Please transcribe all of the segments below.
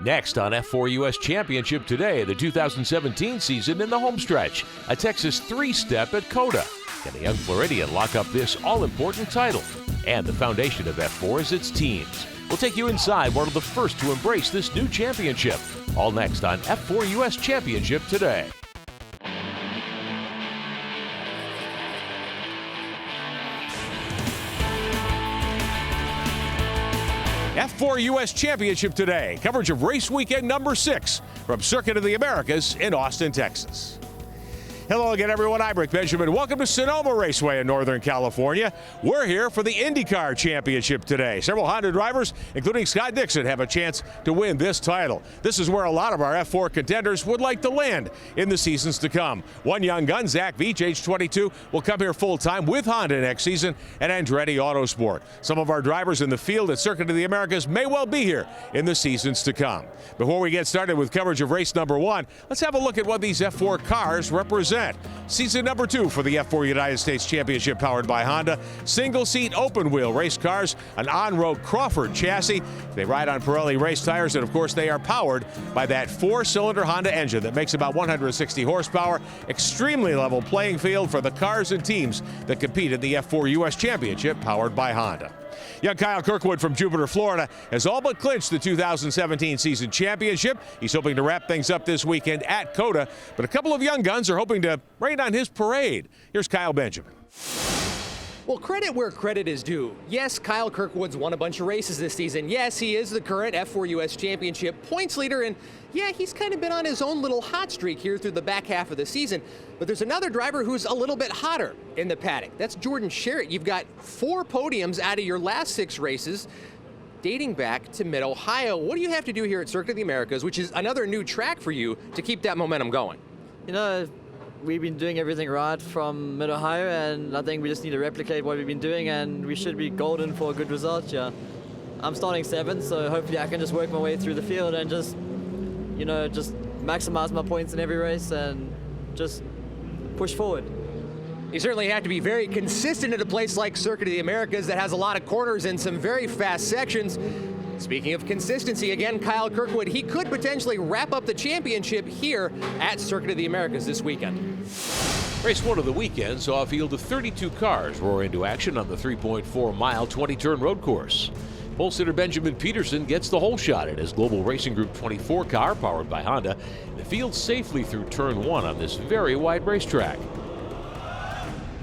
Next on F4 U.S. Championship today, the 2017 season in the homestretch, a Texas three-step at COTA. Can the young Floridian lock up this all-important title? And the foundation of F4 is its teams. We'll take you inside one of the first to embrace this new championship. All next on F4 U.S. Championship today. F4 U.S. Championship today. Coverage of race weekend number 6 from Circuit of the Americas in Austin, Texas. Hello again, everyone. I'm Rick Benjamin. Welcome to Sonoma Raceway in Northern California. We're here for the IndyCar Championship today. Several Honda drivers, including Scott Dixon, have a chance to win this title. This is where a lot of our F4 contenders would like to land in the seasons to come. One young gun, Zach Veach, age 22, will come here full-time with Honda next season at Andretti Autosport. Some of our drivers in the field at Circuit of the Americas may well be here in the seasons to come. Before we get started with coverage of race number 1, let's have a look at what these F4 cars represent. Season number 2 for the F4 United States Championship powered by Honda. Single-seat open-wheel race cars, an on-road Crawford chassis. They ride on Pirelli race tires, and of course they are powered by that 4-cylinder Honda engine that makes about 160 horsepower. Extremely level playing field for the cars and teams that compete in the F4 U.S. Championship powered by Honda. Young Kyle Kirkwood from Jupiter, Florida, has all but clinched the 2017 season championship. He's hoping to wrap things up this weekend at COTA, but a couple of young guns are hoping to rain on his parade. Here's Kyle Benjamin. Well, credit where credit is due. Yes, Kyle Kirkwood's won a bunch of races this season. Yes, he is the current F4 U.S. Championship points leader, and yeah, he's kind of been on his own little hot streak here through the back half of the season. But there's another driver who's a little bit hotter in the paddock. That's Jordan Sherritt. You've got 4 podiums out of your last 6 races dating back to Mid-Ohio. What do you have to do here at Circuit of the Americas, which is another new track for you, to keep that momentum going? You know, we've been doing everything right from Mid-Ohio, and I think we just need to replicate what we've been doing, and we should be golden for a good result. Yeah, I'm starting 7th, so hopefully I can just work my way through the field and just, you know, just maximize my points in every race and just push forward. You certainly have to be very consistent at a place like Circuit of the Americas that has a lot of corners and some very fast sections. Speaking of consistency, again, Kyle Kirkwood, he could potentially wrap up the championship here at Circuit of the Americas this weekend. Race 1 of the weekend saw a field of 32 cars roar into action on the 3.4-mile 20-turn road course. Pole sitter Benjamin Peterson gets the whole shot at his Global Racing Group 24 car powered by Honda. The field safely through turn 1 on this very wide racetrack.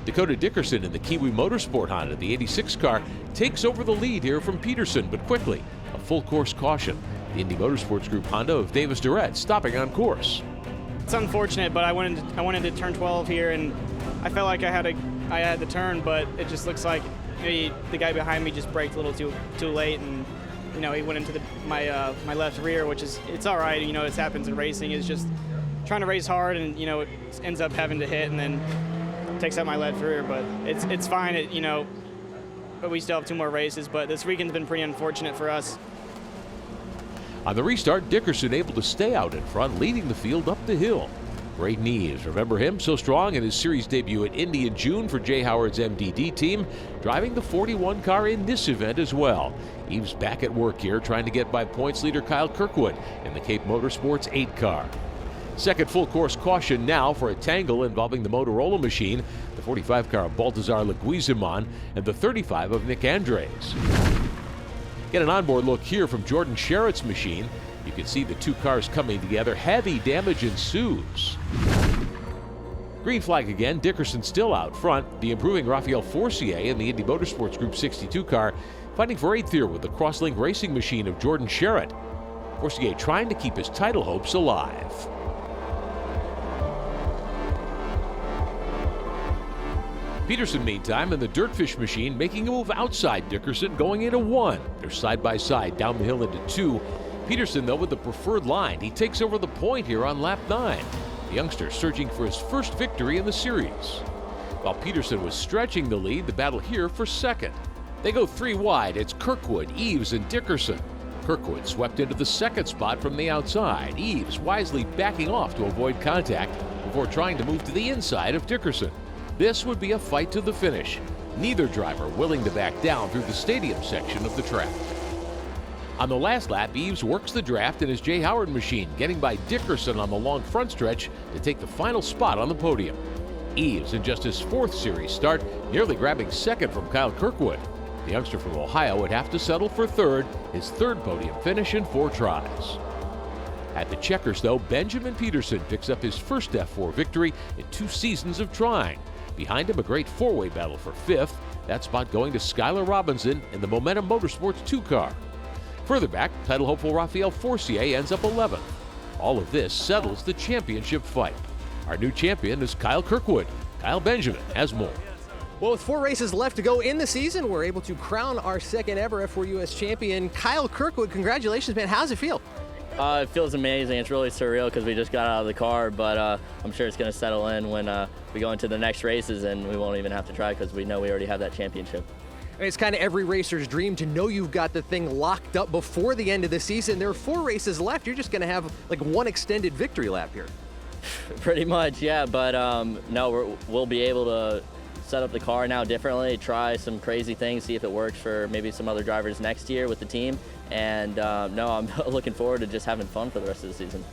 Dakota Dickerson in the Kiwi Motorsport Honda, the 86 car, takes over the lead here from Peterson, but quickly, a full course caution. The Indy Motorsports Group Honda of Davis Durrett stopping on course. It's unfortunate, but I went into turn 12 here, and I felt like I had the turn, but it just looks like maybe the guy behind me just braked a little too late, and you know, he went into my left rear, which is, it's all right. You know, it happens in racing. It's just trying to race hard, and you know, it ends up having to hit, and then takes out my left rear. But it's fine. You know, but we still have 2 more races. But this weekend's been pretty unfortunate for us. On the restart, Dickerson able to stay out in front, leading the field up the hill. Braden Eves, remember him, so strong in his series debut at Indy in June for Jay Howard's MDD team, driving the 41 car in this event as well. Eves back at work here, trying to get by points leader Kyle Kirkwood in the Cape Motorsports 8 car. Second full course caution now for a tangle involving the Motorola machine, the 45 car of Baltazar Leguizamon, and the 35 of Nick Andres. Get an onboard look here from Jordan Sherritt's machine. You can see the 2 cars coming together. Heavy damage ensues. Green flag again. Dickerson still out front. The improving Rafael Forcier in the Indy Motorsports Group 62 car fighting for 8th here with the Crosslink racing machine of Jordan Sherritt. Forcier trying to keep his title hopes alive. Peterson, meantime, in the Dirtfish machine, making a move outside Dickerson, going into 1. They're side by side down the hill into 2. Peterson, though, with the preferred line. He takes over the point here on lap 9. The youngster searching for his first victory in the series. While Peterson was stretching the lead, the battle here for 2nd. They go 3 wide. It's Kirkwood, Eves, and Dickerson. Kirkwood swept into the 2nd spot from the outside. Eves wisely backing off to avoid contact before trying to move to the inside of Dickerson. This would be a fight to the finish. Neither driver willing to back down through the stadium section of the track. On the last lap, Eves works the draft in his J. Howard machine, getting by Dickerson on the long front stretch to take the final spot on the podium. Eves, in just his 4th series start, nearly grabbing 2nd from Kyle Kirkwood. The youngster from Ohio would have to settle for 3rd, his 3rd podium finish in 4 tries. At the checkers, though, Benjamin Peterson picks up his first F4 victory in 2 seasons of trying. Behind him, a great 4-way battle for 5th, that spot going to Skylar Robinson in the Momentum Motorsports 2 car. Further back, title hopeful Raphael Forcier ends up 11th. All of this settles the championship fight. Our new champion is Kyle Kirkwood. Kyle Benjamin has more. Well, with 4 races left to go in the season, we're able to crown our 2nd ever F4 U.S. champion, Kyle Kirkwood. Congratulations, man. How's it feel? It feels amazing. It's really surreal because we just got out of the car, but I'm sure it's going to settle in when we go into the next races and we won't even have to try because we know we already have that championship. I mean, it's kind of every racer's dream to know you've got the thing locked up before the end of the season. There are 4 races left. You're just going to have like 1 extended victory lap here. Pretty much, yeah, but no, we'll be able to set up the car now differently, try some crazy things, see if it works for maybe some other drivers next year with the team. And no, I'm looking forward to just having fun for the rest of the season.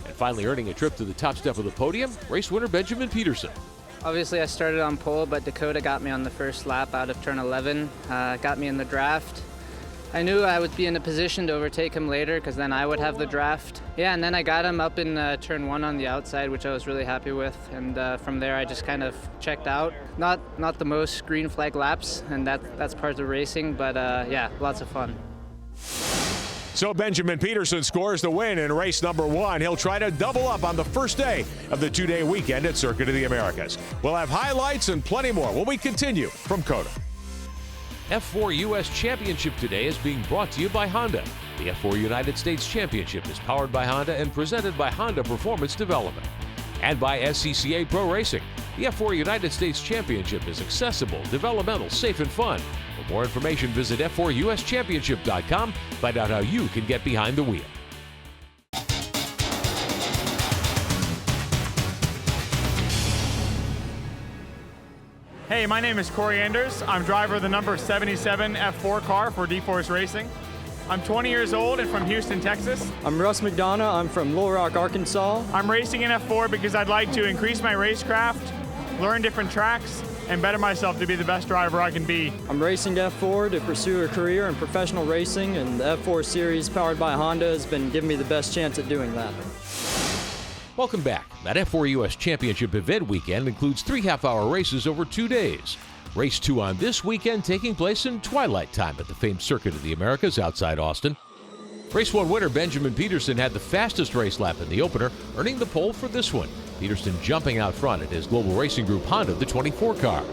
And finally earning a trip to the top step of the podium, race winner Benjamin Peterson. Obviously, I started on pole, but Dakota got me on the first lap out of turn 11, got me in the draft. I knew I would be in a position to overtake him later because then I would have the draft. Yeah, and then I got him up in turn 1 on the outside, which I was really happy with. And from there, I just kind of checked out. Not the most green flag laps, and that's part of racing, but yeah, lots of fun. So Benjamin Peterson scores the win in race number 1. He'll try to double up on the first day of the 2-day weekend at Circuit of the Americas. We'll have highlights and plenty more when we continue from COTA. F4 U.S. Championship today is being brought to you by Honda. The F4 United States Championship is powered by Honda and presented by Honda Performance Development. And by SCCA Pro Racing. The F4 United States Championship is accessible, developmental, safe, and fun. For more information, visit F4USChampionship.com. Find out how you can get behind the wheel. Hey, my name is Corey Anders. I'm driver of the number 77 F4 car for D-Force Racing. I'm 20 years old and from Houston, Texas. I'm Russ McDonough. I'm from Little Rock, Arkansas. I'm racing in F4 because I'd like to increase my racecraft, learn different tracks, and better myself to be the best driver I can be. I'm racing F4 to pursue a career in professional racing, and the F4 series powered by Honda has been giving me the best chance at doing that. Welcome back. That F4 U.S. Championship event weekend includes 3 half-hour races over 2 days. Race 2 on this weekend taking place in twilight time at the famed Circuit of the Americas outside Austin. Race 1 winner Benjamin Peterson had the fastest race lap in the opener, earning the pole for this one. Peterson jumping out front at his Global Racing Group Honda, the 24 car.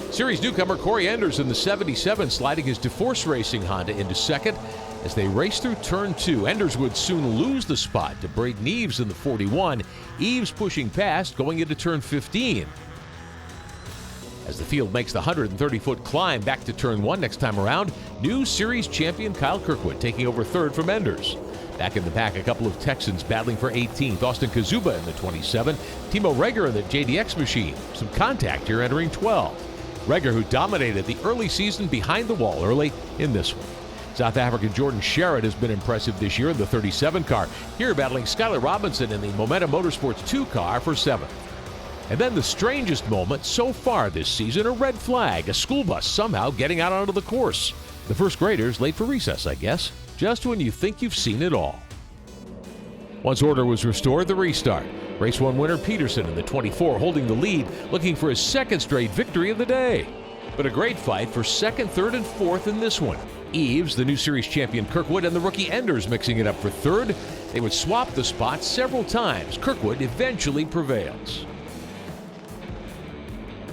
Series newcomer Corey Enders in the 77 sliding his DeForce Racing Honda into second. As they race through turn 2, Enders would soon lose the spot to Braden Eves in the 41. Eves pushing past going into turn 15. As the field makes the 130-foot climb back to turn 1 next time around, new series champion Kyle Kirkwood taking over third from Enders. Back in the pack, a couple of Texans battling for 18th. Austin Kazuba in the 27, Timo Reger in the JDX machine. Some contact here entering 12. Reger, who dominated the early season behind the wall early in this one. South African Jordan Sherrod has been impressive this year in the 37 car. Here battling Skylar Robinson in the Momentum Motorsports 2 car for 7th. And then the strangest moment so far this season, a red flag, a school bus somehow getting out onto the course. The first graders late for recess, I guess, just when you think you've seen it all. Once order was restored, the restart. Race 1 winner Peterson in the 24 holding the lead, looking for his 2nd straight victory of the day. But a great fight for 2nd, 3rd, and 4th in this one. Eves, the new series champion Kirkwood, and the rookie Enders mixing it up for 3rd. They would swap the spots several times. Kirkwood eventually prevails.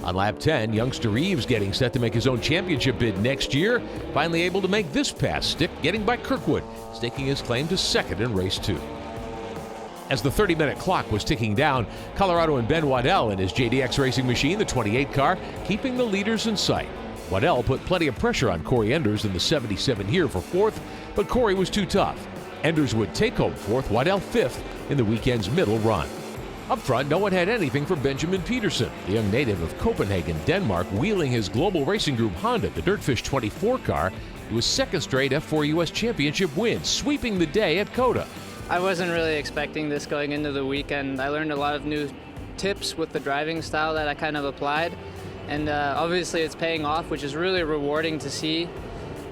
On lap 10, youngster Eves getting set to make his own championship bid next year. Finally able to make this pass stick, getting by Kirkwood, staking his claim to 2nd in race 2. As the 30-minute clock was ticking down, Colorado and Ben Waddell in his JDX racing machine, the 28 car, keeping the leaders in sight. Waddell put plenty of pressure on Corey Enders in the 77 here for 4th, but Corey was too tough. Enders would take home 4th, Waddell 5th in the weekend's middle run. Up front, no one had anything for Benjamin Peterson, the young native of Copenhagen, Denmark, wheeling his Global Racing Group Honda, the Dirtfish 24 car, to his second straight F4 U.S. Championship win, sweeping the day at COTA. I wasn't really expecting this going into the weekend. I learned a lot of new tips with the driving style that I kind of applied. And obviously it's paying off, which is really rewarding to see.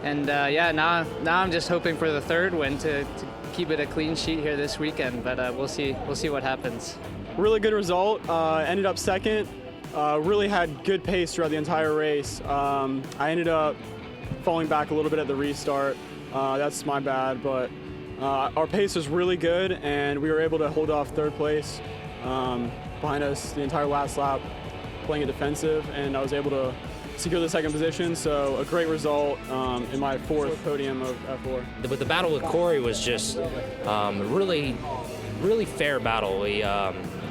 And yeah, now I'm just hoping for the third win to keep it a clean sheet here this weekend. But we'll see what happens. Really good result. Ended up second. Really had good pace throughout the entire race. I ended up falling back a little bit at the restart. That's my bad, but our pace was really good, and we were able to hold off third place behind us the entire last lap, playing it defensive, and I was able to secure the second position, so a great result in my fourth podium of F4. But the battle with Corey was just really fair battle. We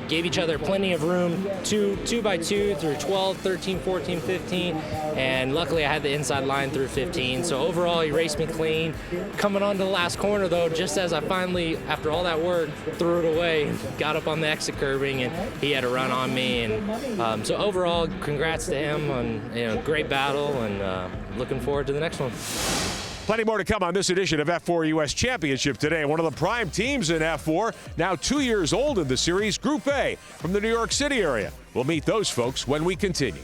gave each other plenty of room, two by two through 12, 13, 14, 15, and luckily I had the inside line through 15. So overall, he raced me clean. Coming on to the last corner, though, just as I finally, after all that work, threw it away and got up on the exit curbing, and he had a run on me. And so overall, congrats to him on great battle, and looking forward to the next one. Plenty more to come on this edition of F4 U.S. Championship today. One of the prime teams in F4, now 2 years old in the series, Group A from the New York City area. We'll meet those folks when we continue.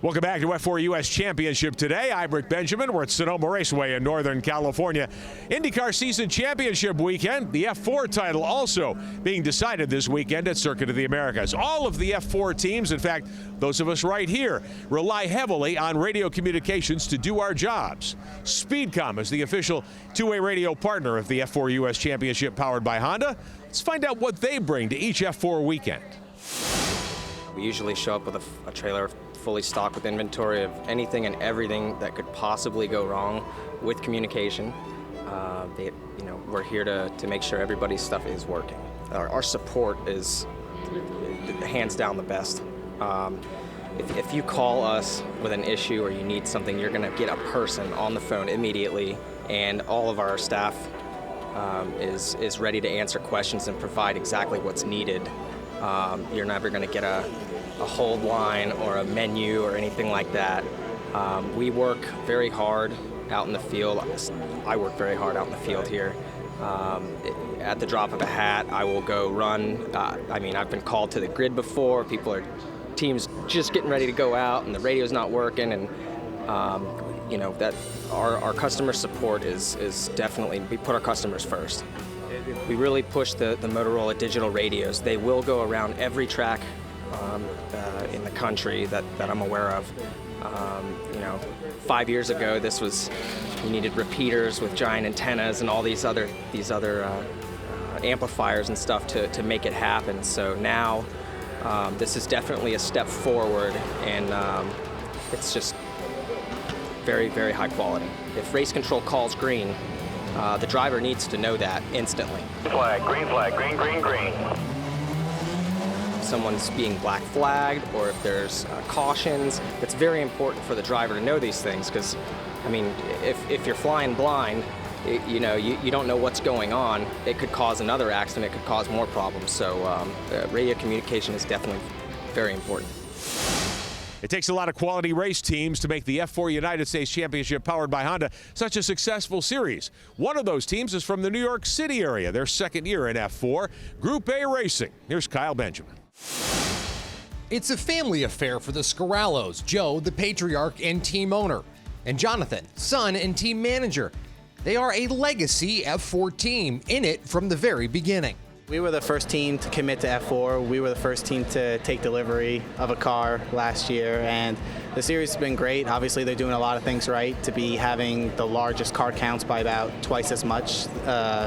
Welcome back to F4 U.S. Championship today. I'm Rick Benjamin. We're at Sonoma Raceway in Northern California. IndyCar Season Championship weekend. The F4 title also being decided this weekend at Circuit of the Americas. All of the F4 teams, in fact, those of us right here, rely heavily on radio communications to do our jobs. Speedcom is the official two-way radio partner of the F4 U.S. Championship powered by Honda. Let's find out what they bring to each F4 weekend. We usually show up with a trailer fully stocked with inventory of anything and everything that could possibly go wrong with communication. We're here to make sure everybody's stuff is working. Our support is hands down the best. If you call us with an issue or you need something, you're going to get a person on the phone immediately, and all of our staff is ready to answer questions and provide exactly what's needed. You're never going to get a hold line or a menu or anything like that. We work very hard out in the field. I work very hard out in the field here. At the drop of a hat, I will go run. I've been called to the grid before. Teams just getting ready to go out and the radio's not working, and that our customer support is definitely, we put our customers first. We really push the Motorola digital radios. They will go around every track in the country that I'm aware of. 5 years ago, you needed repeaters with giant antennas and all these other amplifiers and stuff to make it happen. So now this is definitely a step forward, and it's just very, very high quality. If race control calls green, the driver needs to know that instantly. Flag, green, green, green. If someone's being black flagged, or if there's cautions, it's very important for the driver to know these things, because, if you're flying blind, you don't know what's going on. It could cause another accident, it could cause more problems. So radio communication is definitely very important. It takes a lot of quality race teams to make the F4 United States Championship powered by Honda such a successful series. One of those teams is from the New York City area, their second year in F4, Group A Racing. Here's Kyle Benjamin. It's a family affair for the Scarallos, Joe, the patriarch and team owner, and Jonathan, son and team manager. They are a legacy F4 team, in it from the very beginning. We were the first team to commit to F4. We were the first team to take delivery of a car last year, and the series has been great. Obviously, they're doing a lot of things right to be having the largest car counts by about twice as much,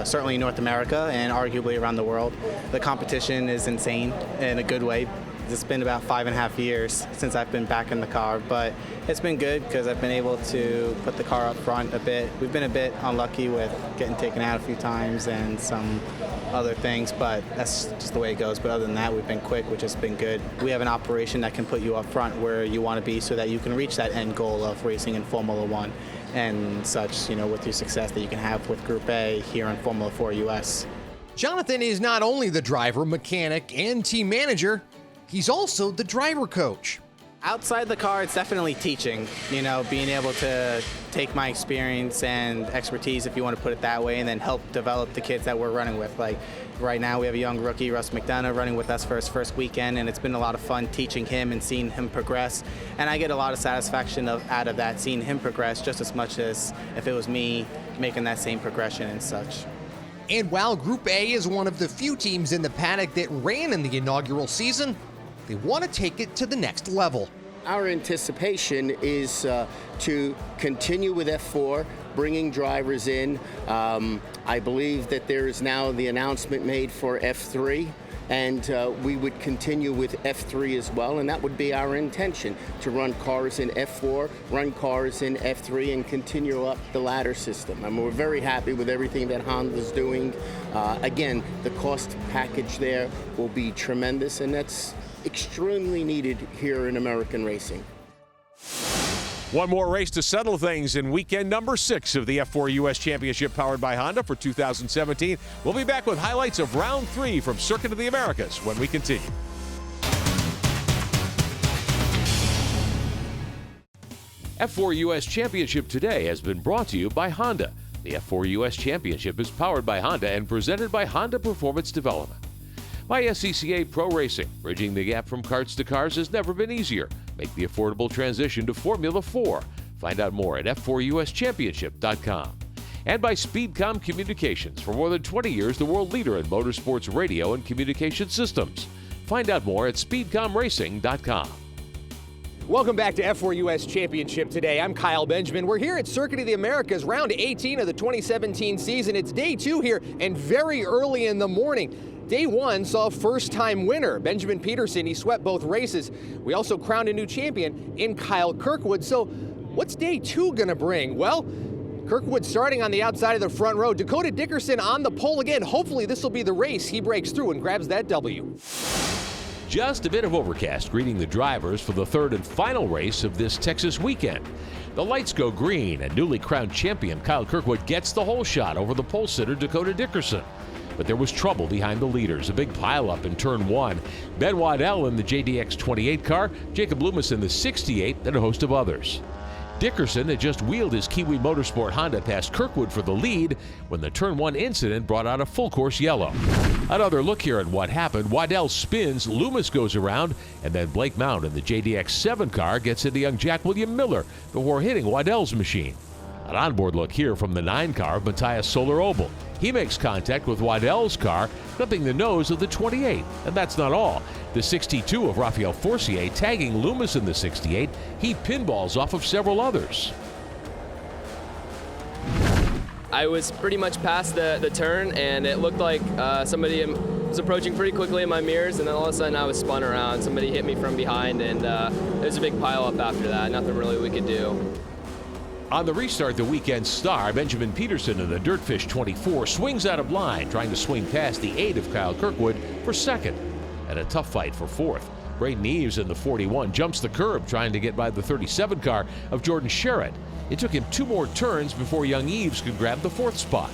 certainly in North America and arguably around the world. The competition is insane in a good way. It's been about 5.5 years since I've been back in the car, but it's been good because I've been able to put the car up front a bit. We've been a bit unlucky with getting taken out a few times and some other things, but that's just the way it goes. But other than that, we've been quick, which has been good. We have an operation that can put you up front where you want to be so that you can reach that end goal of racing in Formula One and such, with your success that you can have with Group A here in Formula 4 U.S. Jonathan is not only the driver, mechanic, and team manager, he's also the driver coach. Outside the car, it's definitely teaching, being able to take my experience and expertise, if you want to put it that way, and then help develop the kids that we're running with. Like right now, we have a young rookie, Russ McDonough, running with us for his first weekend, and it's been a lot of fun teaching him and seeing him progress. And I get a lot of satisfaction out of that, seeing him progress just as much as if it was me making that same progression and such. And while Group A is one of the few teams in the paddock that ran in the inaugural season, they want to take it to the next level. Our anticipation is to continue with F4, bringing drivers in. I believe that there is now the announcement made for F3, and we would continue with F3 as well, and that would be our intention, to run cars in F4, run cars in F3, and continue up the ladder system. And we're very happy with everything that Honda's doing. Again, the cost package there will be tremendous, and that's extremely needed here in American racing. One more race to settle things in weekend number 6 of the F4 U.S. Championship powered by Honda for 2017. We'll be back with highlights of round 3 from Circuit of the Americas when we continue. F4 U.S. Championship today has been brought to you by Honda. The F4 U.S. Championship is powered by Honda and presented by Honda Performance Development. By SCCA Pro Racing, bridging the gap from karts to cars has never been easier. Make the affordable transition to Formula 4. Find out more at F4USChampionship.com. And by Speedcom Communications, for more than 20 years, the world leader in motorsports radio and communication systems. Find out more at SpeedcomRacing.com. Welcome back to F4 U.S. Championship today. I'm Kyle Benjamin. We're here at Circuit of the Americas, round 18 of the 2017 season. It's day 2 here and very early in the morning. Day 1 saw a first-time winner, Benjamin Peterson. He swept both races. We also crowned a new champion in Kyle Kirkwood. So what's day 2 going to bring? Well, Kirkwood starting on the outside of the front row. Dakota Dickerson on the pole again. Hopefully this will be the race he breaks through and grabs that W. Just a bit of overcast greeting the drivers for the third and final race of this Texas weekend. The lights go green and newly crowned champion Kyle Kirkwood gets the whole shot over the pole sitter Dakota Dickerson. But there was trouble behind the leaders, a big pileup in turn 1. Ben Waddell in the JDX 28 car, Jacob Loomis in the 68, and a host of others. Dickerson had just wheeled his Kiwi Motorsport Honda past Kirkwood for the lead when the turn 1 incident brought out a full course yellow. Another look here at what happened. Waddell spins, Loomis goes around, and then Blake Mount in the JDX 7 car gets into young Jack William Miller before hitting Waddell's machine. An onboard look here from the 9 car of Mathias Soler-Obel. He makes contact with Waddell's car, clipping the nose of the 28. And that's not all. The 62 of Raphael Forcier tagging Loomis in the 68. He pinballs off of several others. I was pretty much past the turn, and it looked like somebody was approaching pretty quickly in my mirrors, and then all of a sudden I was spun around. Somebody hit me from behind, and there was a big pileup after that. Nothing really we could do. On the restart, the weekend star, Benjamin Peterson in the Dirtfish 24, swings out of line, trying to swing past the 8 of Kyle Kirkwood for second. And a tough fight for fourth. Braden Eves in the 41 jumps the curb, trying to get by the 37 car of Jordan Sherritt. It took him 2 more turns before young Eves could grab the 4th spot.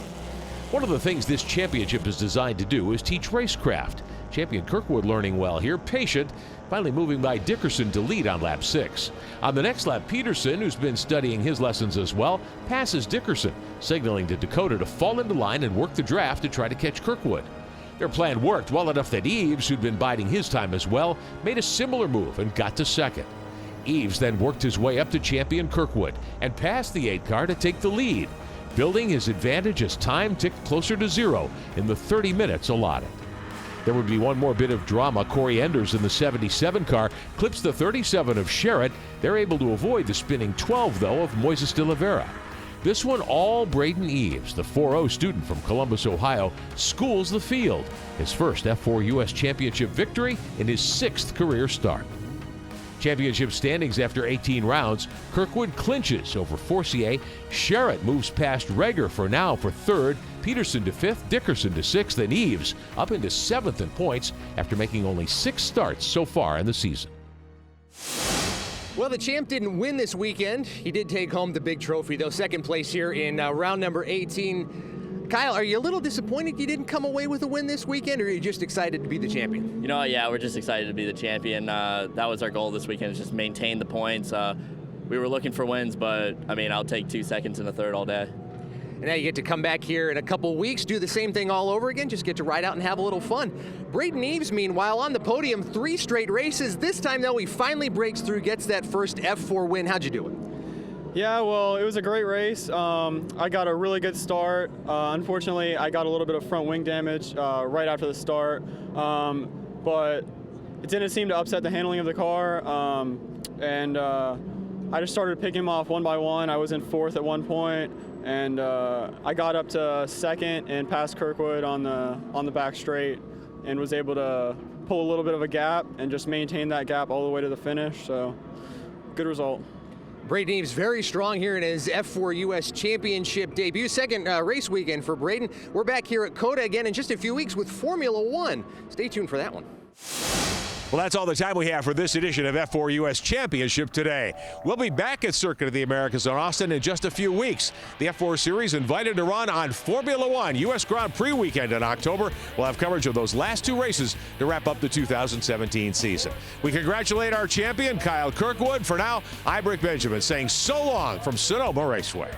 One of the things this championship is designed to do is teach racecraft. Champion Kirkwood learning well here, patient, finally moving by Dickerson to lead on lap 6. On the next lap, Peterson, who's been studying his lessons as well, passes Dickerson, signaling to Dakota to fall into line and work the draft to try to catch Kirkwood. Their plan worked well enough that Eves, who'd been biding his time as well, made a similar move and got to second. Eves then worked his way up to champion Kirkwood and passed the 8 car to take the lead, building his advantage as time ticked closer to 0 in the 30 minutes allotted. There would be one more bit of drama. Corey Enders in the 77 car clips the 37 of Sherritt. They're able to avoid the spinning 12, though, of Moises de Oliveira. This one all Braden Eves, the 4-0 student from Columbus, Ohio, schools the field. His first F4 U.S. Championship victory in his 6th career start. Championship standings after 18 rounds, Kirkwood clinches over Forcier. Sherritt moves past Reger for now for 3rd, Peterson to 5th, Dickerson to 6th, and Eves up into 7th in points after making only 6 starts so far in the season. Well, the champ didn't win this weekend. He did take home the big trophy, though. 2nd place here in round number 18. Kyle, are you a little disappointed you didn't come away with a win this weekend, or are you just excited to be the champion? You know, yeah, we're just excited to be the champion. That was our goal this weekend, is just maintain the points. We were looking for wins, but, I mean, I'll take 2 seconds and a third all day. And now you get to come back here in a couple weeks, do the same thing all over again, just get to ride out and have a little fun. Braden Eves, meanwhile, on the podium, 3 straight races. This time, though, he finally breaks through, gets that first F4 win. How'd you do it? Yeah, well, it was a great race. I got a really good start. Unfortunately, I got a little bit of front wing damage right after the start, but it didn't seem to upset the handling of the car. I just started picking them off one by one. I was in 4th at one point, and I got up to 2nd and passed Kirkwood on the back straight, and was able to pull a little bit of a gap and just maintain that gap all the way to the finish. So, good result. Braden Eves very strong here in his F4 U.S. Championship debut. Second race weekend for Braden. We're back here at COTA again in just a few weeks with Formula One. Stay tuned for that one. Well, that's all the time we have for this edition of F4 U.S. Championship today. We'll be back at Circuit of the Americas in Austin in just a few weeks. The F4 Series invited to run on Formula One U.S. Grand Prix weekend in October. We'll have coverage of those last 2 races to wrap up the 2017 season. We congratulate our champion, Kyle Kirkwood. For now, I'm Rick Benjamin saying so long from Sonoma Raceway.